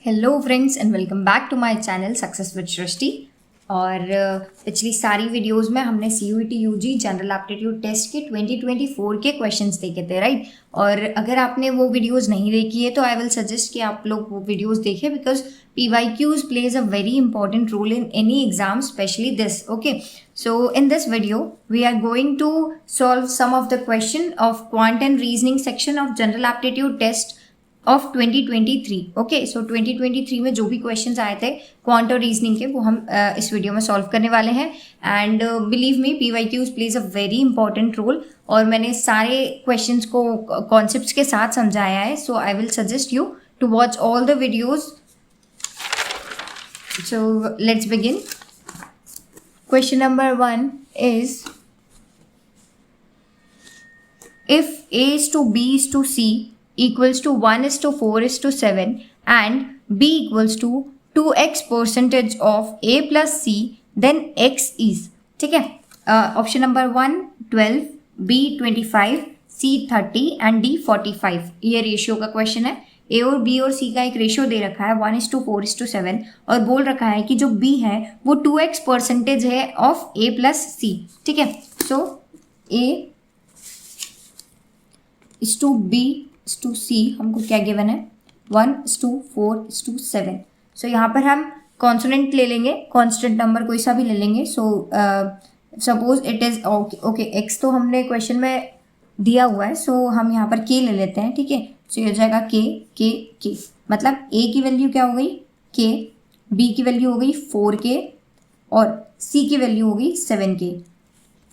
Hello friends and welcome back to my channel success with Srishti. और पिछली सारी videos में हमने CUET UG general aptitude test के 2024 के क्वेश्चंस देखे थे, राइट। और अगर आपने वो वीडियोस नहीं देखी है तो आई विल सजेस्ट कि आप लोग वो वीडियोस देखें, because PYQs plays a very important role in any exam, especially this. Okay, so in this video we are going to solve some of the question of quant and reasoning section of general aptitude test of 2023. Okay, so 2023 में जो भी questions आए थे quant और reasoning के, वो हम इस वीडियो में सॉल्व करने वाले हैं. And believe me, PYQs plays a very important role. और मैंने सारे क्वेश्चंस को कॉन्सेप्ट्स के साथ समझाया है, so I will suggest you to watch all the videos. So let's begin. Question number 1 is, if A is to B is to C equals to 1 is to 4 is to 7 and B equals to 2x percentage of A plus C, then X is. ठीक है. Option number 1 12, B 25, C 30 and D 45. ये ratio का question है. A और B और C का एक ratio दे रखा है 1:4:7 और बोल रखा है कि जो B है वो 2x परसेंटेज है ऑफ A प्लस C. ठीक है. सो A is to B is to C हमको क्या गिवन है 1:4:7. सो यहाँ पर हम कॉन्सोनेंट ले लेंगे, कांस्टेंट नंबर कोई सा भी ले लेंगे. So suppose it is okay x तो हमने क्वेश्चन में दिया हुआ है, सो हम यहाँ पर के ले लेते हैं. ठीक है. सो ये हो जाएगा के मतलब ए की वैल्यू क्या हो गई के, बी की वैल्यू हो गई 4k और सी की वैल्यू हो गई 7k.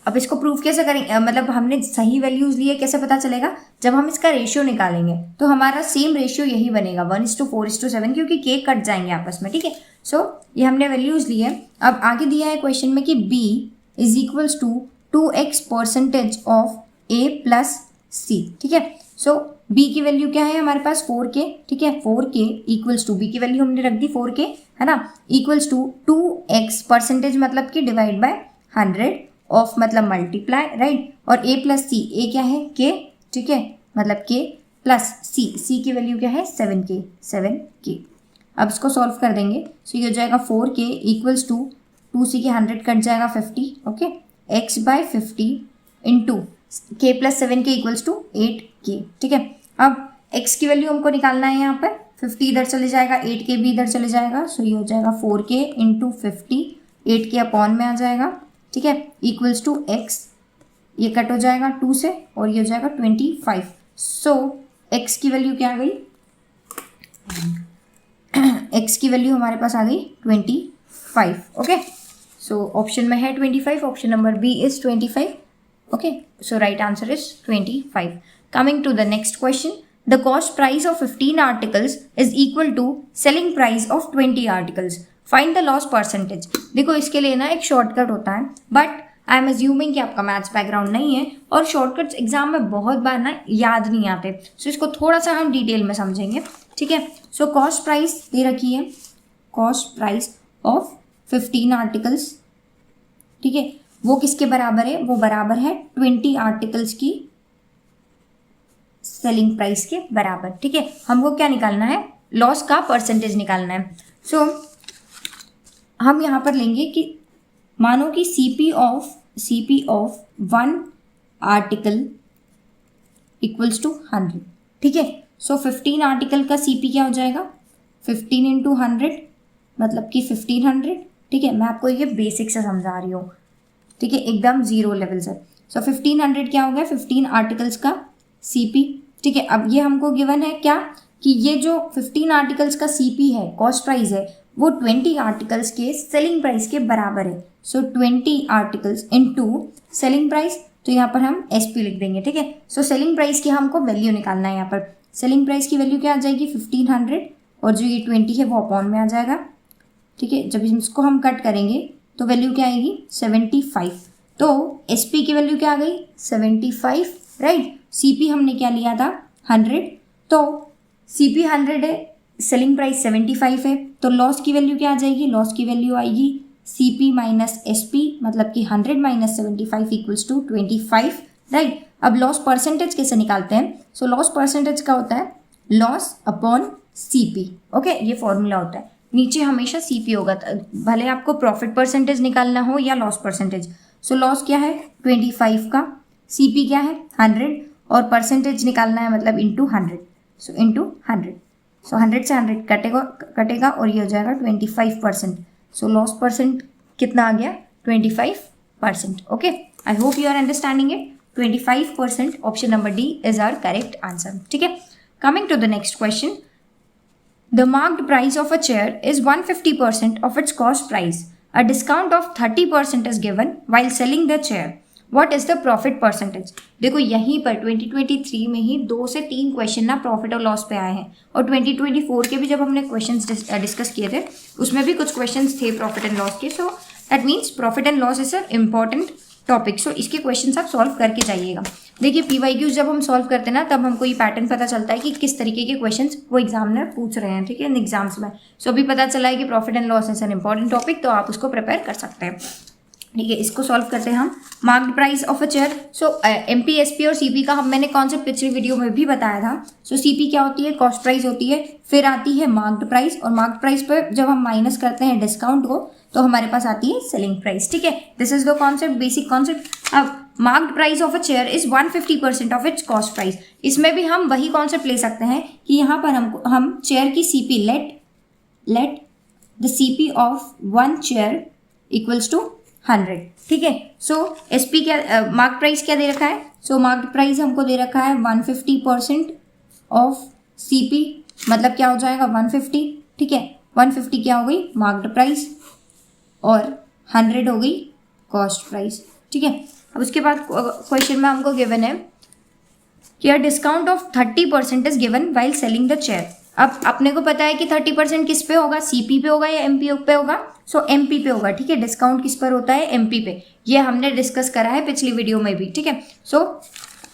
अब इसको प्रूफ कैसे करेंगे, मतलब हमने सही वैल्यूज लिए कैसे पता चलेगा, जब हम इसका रेशियो निकालेंगे तो हमारा सेम रेशियो यही बनेगा 1:4:7, क्योंकि के कट जाएंगे आपस में. ठीक है. सो ये हमने वैल्यूज लिए. अब आगे दिया है क्वेश्चन में कि B is equals to 2x percentage of A plus C. ठीक है. सो B की वैल्यू क्या है हमारे पास 4k. ठीक है. 4k इक्वल्स टू B की वैल्यू हमने रख दी 4k, है ना, इक्वल्स टू 2x परसेंटेज मतलब कि डिवाइड बाय 100 ऑफ मतलब मल्टीप्लाई, राइट. और A प्लस C, A क्या है K. ठीक है. मतलब K प्लस C की वैल्यू क्या है 7k. अब इसको सॉल्व कर देंगे. सो ये हो जाएगा 4k इक्वल्स टू 2c के 100 कट जाएगा 50. Okay. x by 50 into k plus 7k equals to 8k. ठीक है. अब x की वैल्यू हमको निकालना है. यहाँ पर 50 इधर चले जाएगा, 8k भी इधर चले जाएगा. सो ये हो जाएगा 4k इंटू 50, 8k अपॉन में आ जाएगा. ठीक है. इक्वल्स टू x, ये कट हो जाएगा 2 से और ये हो जाएगा 25. सो x की वैल्यू क्या आ गई, x की वैल्यू हमारे पास आ गई 25. ओके. सो ऑप्शन में है 25, option number B is 25. Okay. So right answer is 25. Coming to the next question. The cost price of 15 articles is equal to selling price of 20 articles. Find the loss percentage. देखो इसके लिए ना एक shortcut होता है, but I am assuming कि आपका maths background नहीं है और शॉर्टकट्स एग्जाम में बहुत बार ना याद नहीं आते. सो इसको थोड़ा सा हम डिटेल में समझेंगे. ठीक है. सो कॉस्ट प्राइस दे रखी है, कॉस्ट प्राइस ऑफ 15 आर्टिकल्स. ठीक है. वो किसके बराबर है, वो बराबर है 20 आर्टिकल्स की सेलिंग प्राइस के बराबर. ठीक है. हमको क्या निकालना है, लॉस का परसेंटेज निकालना है. सो हम यहाँ पर लेंगे कि मानो कि CP of 1 article equals to 100. ठीक है. सो 15 आर्टिकल का CP क्या हो जाएगा 15 इंटू 100 मतलब कि 1500. ठीक है. मैं आपको ये बेसिक से समझा रही हूँ. ठीक है. एकदम जीरो लेवल से. सो 1500 क्या हो गया 15 आर्टिकल्स का CP. ठीक है. अब ये हमको गिवन है क्या कि ये जो 15 आर्टिकल्स का CP है, कॉस्ट प्राइस है, वो 20 आर्टिकल्स के सेलिंग प्राइस के बराबर है. सो 20 आर्टिकल्स इनटू सेलिंग प्राइस, तो यहाँ पर हम SP लिख देंगे. ठीक है. सो सेलिंग प्राइस की हमको वैल्यू निकालना है. यहाँ पर सेलिंग प्राइस की वैल्यू क्या आ जाएगी 1500 और जो ये 20 है वो अपॉन में आ जाएगा. ठीक है. जब इसको हम कट करेंगे तो वैल्यू क्या आएगी 75. तो SP की वैल्यू क्या आ गई 75, राइट. CP हमने क्या लिया था 100, तो CP 100 है, सेलिंग प्राइस 75 है, तो लॉस की वैल्यू क्या आ जाएगी, लॉस की वैल्यू आएगी CP माइनस SP मतलब कि 100 माइनस 75 इक्वल्स टू 25, राइट. अब लॉस परसेंटेज कैसे निकालते हैं. सो लॉस परसेंटेज का होता है लॉस अपॉन CP। ओके, ये फॉर्मूला होता है, नीचे हमेशा CP होगा, भले आपको प्रॉफिट परसेंटेज निकालना हो या लॉस परसेंटेज। सो लॉस क्या है 25 का, CP क्या है 100 और परसेंटेज निकालना है मतलब इंटू 100, सो इंटू 100। सो 100 से 100 कटेगा और ये हो जाएगा 25%। सो लॉस परसेंट कितना आ गया 25%। Okay, I hope you are understanding it. 25%, option number D is our correct answer. ठीक है, coming to the next question. The marked price of a chair is 150% of its cost price. A discount of 30% is given while selling the chair. What is the profit percentage? देखो यहीं पर 2023 में ही 2 से 3 question ना profit और loss पे आए हैं, और 2024 के भी जब हमने क्वेश्चंस डिस्कस किए थे उसमें भी कुछ क्वेश्चंस थे प्रॉफिट एंड लॉस के। So that means profit and loss is a important topic. So इसके क्वेश्चंस आप सॉल्व करके जाइएगा। देखिए PYQs जब हम सॉल्व करते हैं ना तब हमको ये पैटर्न पता चलता है कि किस तरीके के क्वेश्चंस वो एग्जामिनर पूछ रहे हैं। ठीक है, इन एग्जाम्स में। सो अभी पता चला है कि profit and loss is an important topic, तो आप उसको प्रिपेयर कर सकते हैं। ठीक है, इसको सॉल्व करते हैं हम। Marked price of a chair. So MP, SP और CP का मैंने कॉन्सेप्ट पिछली वीडियो में भी बताया था। सो CP क्या होती है, कॉस्ट प्राइस होती है, फिर आती है मार्क्ड प्राइस, और मार्क्ड प्राइस पर जब हम माइनस करते हैं डिस्काउंट को तो हमारे पास आती है सेलिंग प्राइस। ठीक है, this is the concept, basic concept. अब marked price of a chair is 150% of its cost price. इसमें भी हम वही कॉन्सेप्ट ले सकते हैं कि यहाँ पर हम चेयर की CP let the CP of one chair equals to 100। ठीक है, सो SP क्या, मार्क प्राइस क्या दे रखा है, सो मार्क प्राइस हमको दे रखा है 150% ऑफ CP, मतलब क्या हो जाएगा 150। ठीक है, 150 क्या हो गई मार्क्ड प्राइस और 100 हो गई कॉस्ट प्राइस। ठीक है, अब उसके बाद क्वेश्चन में हमको गिवन है कि अ discount of 30% is given while selling the chair. अब अपने को पता है कि 30% किस पे होगा, CP पे होगा या MP पे होगा। सो MP पे होगा। ठीक है, डिस्काउंट किस पर होता है, MP पे। ये हमने डिस्कस करा है पिछली वीडियो में भी। ठीक है, सो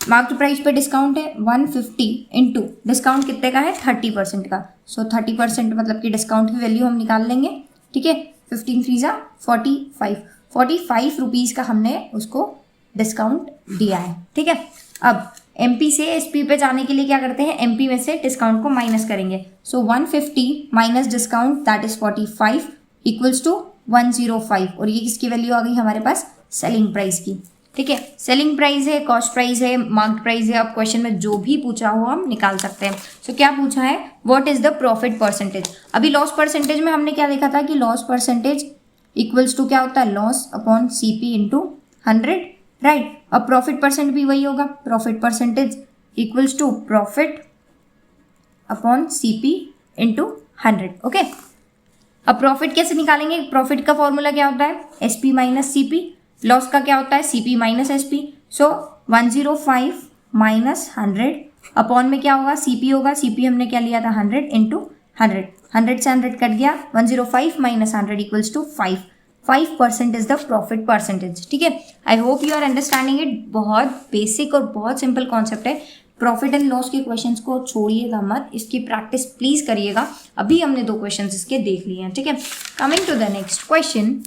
मार्क्ड प्राइस पे डिस्काउंट है 150 इंटू डिस्काउंट कितने का है 30% का। सो 30% मतलब कि डिस्काउंट की वैल्यू हम निकाल लेंगे। ठीक है, 15 3 45 रुपीज़ का हमने उसको डिस्काउंट दिया है। ठीक है, अब MP से SP पे जाने के लिए क्या करते हैं, MP में से डिस्काउंट को माइनस करेंगे। So 150 minus discount that is 45 equals to 105, और ये किसकी वैल्यू आ गई हमारे पास, सेलिंग प्राइस की। ठीक है, सेलिंग प्राइस है, कॉस्ट प्राइस है, मार्क्ड प्राइस है। अब क्वेश्चन में जो भी पूछा हो हम निकाल सकते हैं। सो क्या पूछा है, what is the profit percentage. अभी लॉस परसेंटेज में हमने क्या देखा था कि लॉस परसेंटेज इक्वल्स टू क्या होता है, loss upon CP into 100, right. अब प्रॉफिट परसेंट भी वही होगा, profit percentage equals to profit upon CP into 100। Okay, अब प्रॉफिट कैसे निकालेंगे, प्रॉफिट का फॉर्मूला क्या होता है, SP माइनस CP। लॉस का क्या होता है, CP माइनस SP। सो 105 माइनस 100 अपॉन में क्या होगा, CP होगा। CP हमने क्या लिया था 100 इंटू 100, 100 से 100 कट गया, 105 minus 100 equals to 5% is the profit percentage. ठीक है, I hope you are understanding it. बहुत बेसिक और बहुत सिंपल कॉन्सेप्ट है। प्रॉफिट एंड लॉस के क्वेश्चंस को छोड़िएगा मत, इसकी प्रैक्टिस प्लीज करिएगा। अभी हमने 2 क्वेश्चंस इसके देख लिए हैं। ठीक है, coming to the next question.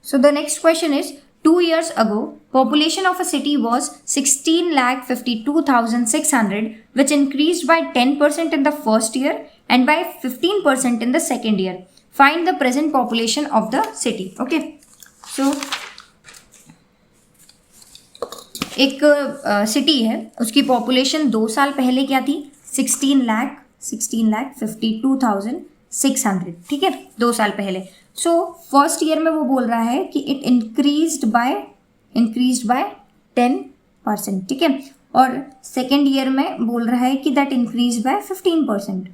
So the next question is 2 years ago, population of a city was 16,52,600, which increased by 10% in the first year and by 15% in the second year. Find the present population of the city. Okay, so एक city है, उसकी population 2 साल पहले क्या थी, 16,52,600। ठीक है, 2 साल पहले। सो फर्स्ट ईयर में वो बोल रहा है कि इट इंक्रीज्ड बाय 10%। ठीक है, और सेकेंड ईयर में बोल रहा है कि that increase by 15%।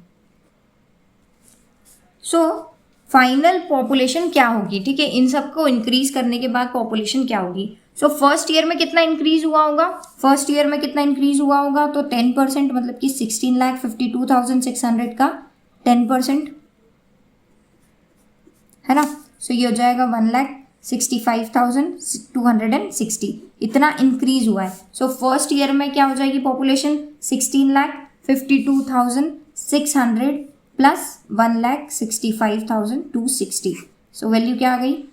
So final population क्या होगी। ठीक है, इन सबको इंक्रीज करने के बाद पॉपुलेशन क्या होगी। सो फर्स्ट ईयर में कितना इंक्रीज हुआ होगा, फर्स्ट ईयर में कितना इंक्रीज हुआ होगा, तो 10% मतलब कि 16,52,600 का 10% है ना। सो ये हो जाएगा 1,65,260, इतना इंक्रीज हुआ है। सो फर्स्ट ईयर में क्या हो जाएगी पॉपुलेशन, 16,52,600 प्लस 1,65,260। सो वैल्यू क्या आ गई,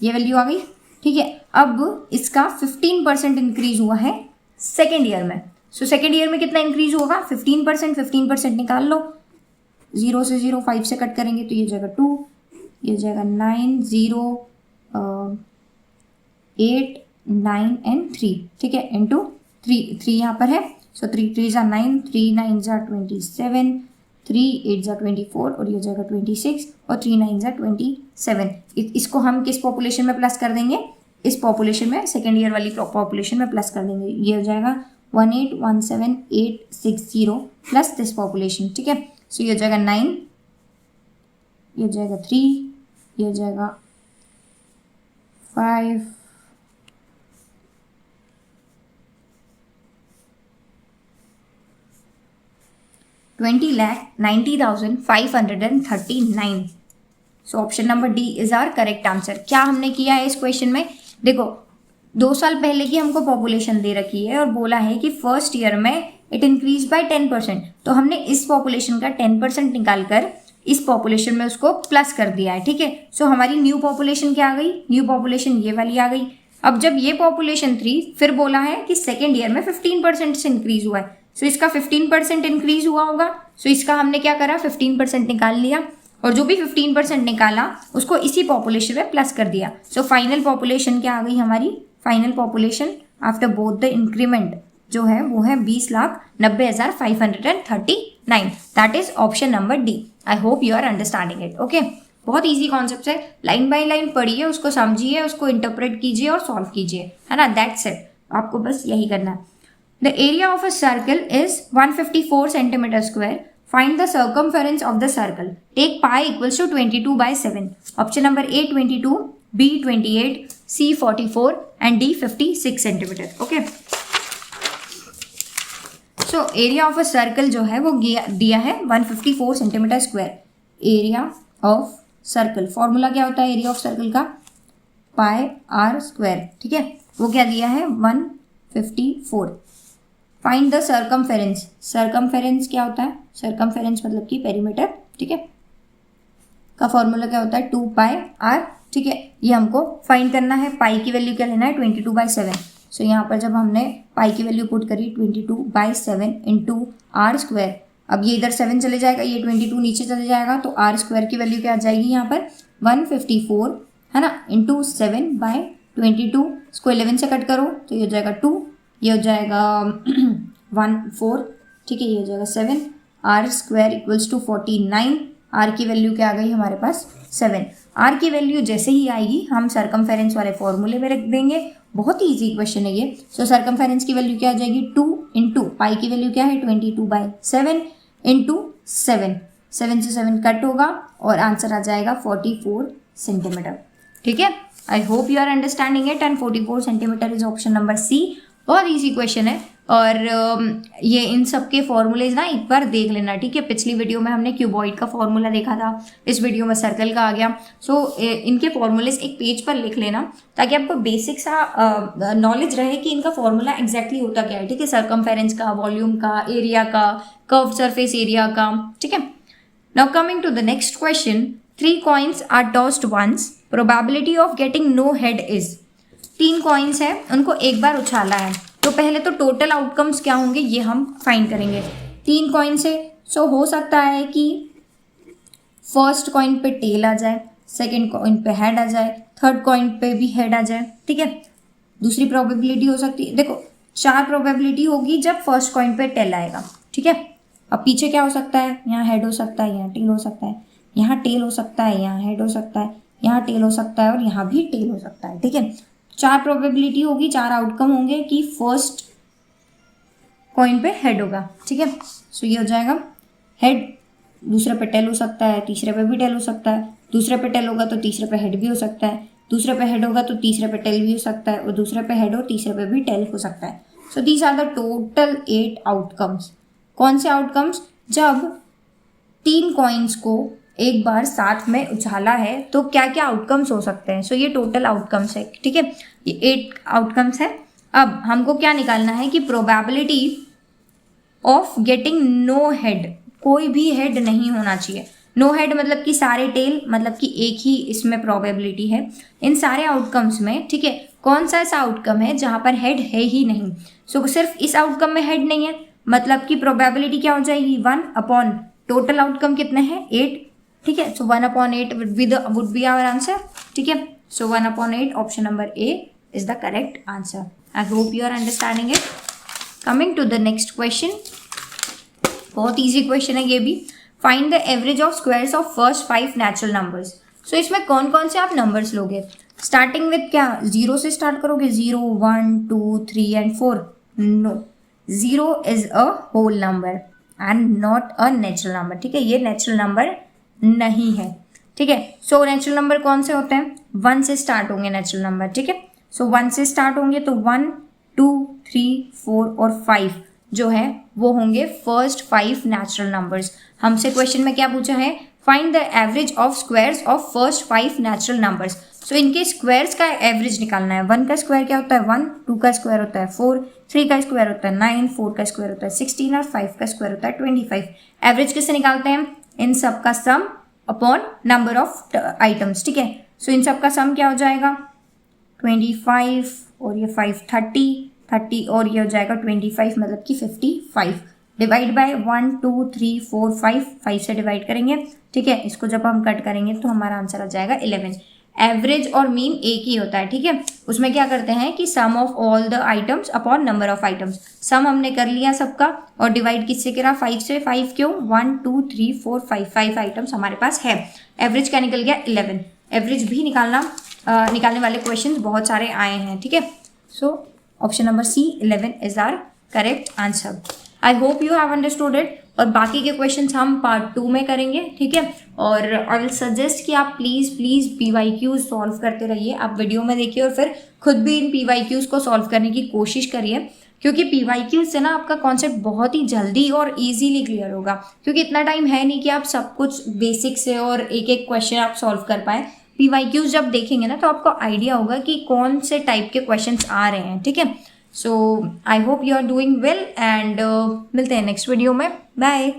ये वैल्यू आ गई। ठीक है, अब इसका 15% इंक्रीज हुआ है सेकेंड ईयर में। सो सेकेंड ईयर में कितना इंक्रीज होगा 15%, 15% निकाल लो, 0 से 0 5 से कट करेंगे तो ये जाएगा 2, ये जाएगा 9 0 8 9 एंड 3, ठीक है, इंटू 3 यहाँ पर है। सो 3 3 जा 9, 3 9 जा 27, 3 8 जा 24 और ये जाएगा 26 और 3 9 जा 27। इसको हम किस पॉपुलेशन में प्लस कर देंगे, इस पॉपुलेशन में, सेकेंड ईयर वाली पॉपुलेशन में प्लस कर देंगे। ये हो जाएगा 1817860 प्लस दिस पॉपुलेशन, ठीक है। सो ये हो जाएगा 9, ये हो जाएगा 3, ये हो जाएगा 5, 20,90,539। So option number D is our correct answer. क्या हमने किया है इस क्वेश्चन में, देखो 2 साल पहले की हमको पॉपुलेशन दे रखी है और बोला है कि फर्स्ट ईयर में इट इंक्रीज बाय 10%, तो हमने इस पॉपुलेशन का 10% निकाल कर इस पॉपुलेशन में उसको प्लस कर दिया है, ठीक है। सो हमारी न्यू पॉपुलेशन क्या आ गई, न्यू पॉपुलेशन ये वाली आ गई। अब जब ये पॉपुलेशन 3, फिर बोला है कि सेकेंड ईयर में 15% से इंक्रीज हुआ है, सो इसका 15% इंक्रीज हुआ होगा। सो इसका हमने क्या करा, 15% निकाल लिया और जो भी 15% निकाला उसको इसी पॉपुलेशन में प्लस कर दिया। सो फाइनल पॉपुलेशन क्या आ गई हमारी, final population after both the increment जो है वो है 20,90,539। That is option number D. I hope you are understanding it. Okay, बहुत इजी कॉन्सेप्ट है, लाइन बाय लाइन पढ़िए, उसको समझिए, उसको इंटरप्रेट कीजिए और सॉल्व कीजिए, है ना। दैट्स इट, आपको बस यही करना है। The area of a circle is 154 centimetre square. Find the circumference of the circle. Take pi equals to 22/7. Option number A 22, B 28, C 44 and D 56 centimeter. Okay. So area of a circle जो है वो दिया है 154 centimetre square. Area of circle, formula क्या होता है area of circle का, पाई are square, ठीक है। वो क्या दिया है 154। फाइंड द सर्कमफेरेंस, सर्कमफेरेंस क्या होता है, सर्कमफेरेंस मतलब कि पेरीमीटर, ठीक है, का फॉर्मूला क्या होता है 2 पाई आर, ठीक है। ये हमको फाइंड करना है। पाई की वैल्यू क्या लेना है 22/7। सो यहाँ पर जब हमने पाई की वैल्यू पुट करी 22/7 इंटू आर स्क्वायर, अब ये इधर 7 चले जाएगा, ये 22 नीचे चले जाएगा, तो आर स्क्वायर की वैल्यू क्या आ जाएगी यहाँ पर 154, है ना, इंटू 7/22। इसको 11 से कट करो तो ये हो जाएगा 2, ये हो जाएगा 14, ठीक है, ये हो जाएगा 7। R square equals to 49। R की वैल्यू क्या आ गई हमारे पास 7। आर की वैल्यू जैसे ही आएगी हम सर्कमफेरेंस वाले फॉर्मूले में रख देंगे। बहुत ही इजी क्वेश्चन है ये। सो सर्कमफेरेंस की वैल्यू क्या आ जाएगी 2 इंटू पाई की वैल्यू क्या है 22/7 इंटू 7, 7 से 7 कट होगा और आंसर आ जाएगा 44 सेंटीमीटर, ठीक है। I hope you are understanding it and 44 centimetre is option number C. बहुत इजी क्वेश्चन है और ये इन सब के फॉर्मूलेज ना एक बार देख लेना, ठीक है। पिछली वीडियो में हमने क्यूबॉइड का फॉर्मूला देखा था, इस वीडियो में सर्कल का आ गया। सो इनके फॉर्मूलेज एक पेज पर लिख लेना ताकि आपको बेसिक सा नॉलेज रहे कि इनका फॉर्मूला एग्जैक्टली होता क्या है, ठीक है। सर्कमफेरेंस का, वॉल्यूम का, एरिया का, कर्व सरफेस एरिया का, ठीक है। Now coming to the next question, 3 coins are tossed once, probability of getting no head is। 3 coins है, उनको एक बार उछाला है, तो पहले तो टोटल आउटकम्स क्या होंगे ये हम फाइंड करेंगे। 3 कॉइन्स है, सो हो सकता है कि फर्स्ट कॉइन पे टेल आ जाए, सेकंड कॉइन पे हेड आ जाए, थर्ड कॉइन पे भी हेड आ जाए, ठीक है। दूसरी प्रोबेबिलिटी हो सकती है, देखो 4 प्रोबेबिलिटी होगी जब फर्स्ट कॉइन पे टेल आएगा, ठीक है। अब पीछे क्या हो सकता है, यहाँ हेड हो सकता है, यहाँ टेल हो सकता है, यहाँ टेल हो सकता है, यहाँ हेड हो सकता है, यहाँ टेल हो सकता है और यहाँ भी टेल हो सकता है, ठीक है। 4 प्रोबेबिलिटी होगी, 4 आउटकम होंगे कि फर्स्ट कॉइन पे हेड होगा, ठीक है। सो ये हो जाएगा हेड, दूसरे पे टेल हो सकता है, तीसरे पे भी टेल हो सकता है, दूसरे पे टेल होगा तो तीसरे पे हेड भी हो सकता है, दूसरे पे हेड होगा तो तीसरे पे टेल भी हो सकता है और दूसरे पे हेड हो तीसरे पे भी टेल हो सकता है। So these are the total 8 outcomes. कौन से आउटकम्स, जब 3 कॉइन्स को एक बार साथ में उछाला है तो क्या क्या आउटकम्स हो सकते हैं। सो ये टोटल आउटकम्स है, ठीक है, ये 8 आउटकम्स है। अब हमको क्या निकालना है कि probability of getting no head, कोई भी हेड नहीं होना चाहिए। नो हेड मतलब कि सारे टेल, मतलब कि एक ही इसमें प्रोबेबिलिटी है इन सारे आउटकम्स में, ठीक है। कौन सा ऐसा आउटकम है जहाँ पर हेड है ही नहीं। सो सिर्फ इस आउटकम में हेड नहीं है, मतलब कि प्रोबेबिलिटी क्या हो जाएगी 1 अपॉन टोटल आउटकम कितने हैं 8, ठीक है। So 1/8 would be our answer, ठीक है। So 1/8 option number A is the correct answer. I hope you are understanding it. Coming to the next question, बहुत ईजी क्वेश्चन है ये भी। Find the average of squares of first 5 natural numbers. So इसमें कौन कौन से आप numbers लोगे, स्टार्टिंग विथ क्या 0 से स्टार्ट करोगे, 0 1 2 3 and 4? No, 0 is a whole number and not a natural number, ठीक है। ये नेचुरल नंबर नहीं है, ठीक है। सो नेचुरल नंबर कौन से होते हैं, 1 से स्टार्ट होंगे नेचुरल नंबर, ठीक है। सो 1 से स्टार्ट होंगे तो 1 2 3 4 और 5 जो है वो होंगे फर्स्ट 5 नेचुरल नंबर्स। हमसे क्वेश्चन में क्या पूछा है, find the average of squares of first 5 natural numbers. So इनके स्क्वायर्स का एवरेज निकालना है। 1 का स्क्वायर क्या होता है 1, 2 का स्क्वायर होता है 4, 3 का स्क्वायर होता है 9, 4 का स्क्वायर होता है 16 और 5 का स्क्वायर होता है 25। एवरेज किससे निकालते हैं, इन सब का सम अपॉन नंबर ऑफ आइटम्स, ठीक है। सो इन सब का सम क्या हो जाएगा 25 और ये 5 30 और ये हो जाएगा 25 मतलब कि 55 डिवाइड बाय 1 2 3 4 5 से डिवाइड करेंगे, ठीक है। इसको जब हम कट करेंगे तो हमारा आंसर आ जाएगा 11। एवरेज और मीन एक ही होता है, ठीक है। उसमें क्या करते हैं कि sum of all the items upon number of items. Sum हमने कर लिया सबका और डिवाइड किससे करा 5 से। 5 क्यों, 1 2 3 4 5 आइटम्स हमारे पास है। एवरेज क्या निकल गया 11। एवरेज भी निकालने वाले क्वेश्चन बहुत सारे आए हैं, ठीक है। So option number C 11 is our correct answer. I hope you have understood it. और बाकी के क्वेश्चंस हम पार्ट 2 में करेंगे, ठीक है। और आई विल सजेस्ट कि आप प्लीज़ PYQs सॉल्व करते रहिए। आप वीडियो में देखिए और फिर खुद भी इन PYQs को सॉल्व करने की कोशिश करिए, क्योंकि PYQs से ना आपका कॉन्सेप्ट बहुत ही जल्दी और ईजीली क्लियर होगा, क्योंकि इतना टाइम है नहीं कि आप सब कुछ बेसिक से और एक एक क्वेश्चन आप सॉल्व कर पाएँ। PYQs जब देखेंगे ना तो आपको आइडिया होगा कि कौन से टाइप के क्वेश्चंस आ रहे हैं, ठीक है। So I hope you are doing well and मिलते हैं नेक्स्ट वीडियो में। बाय।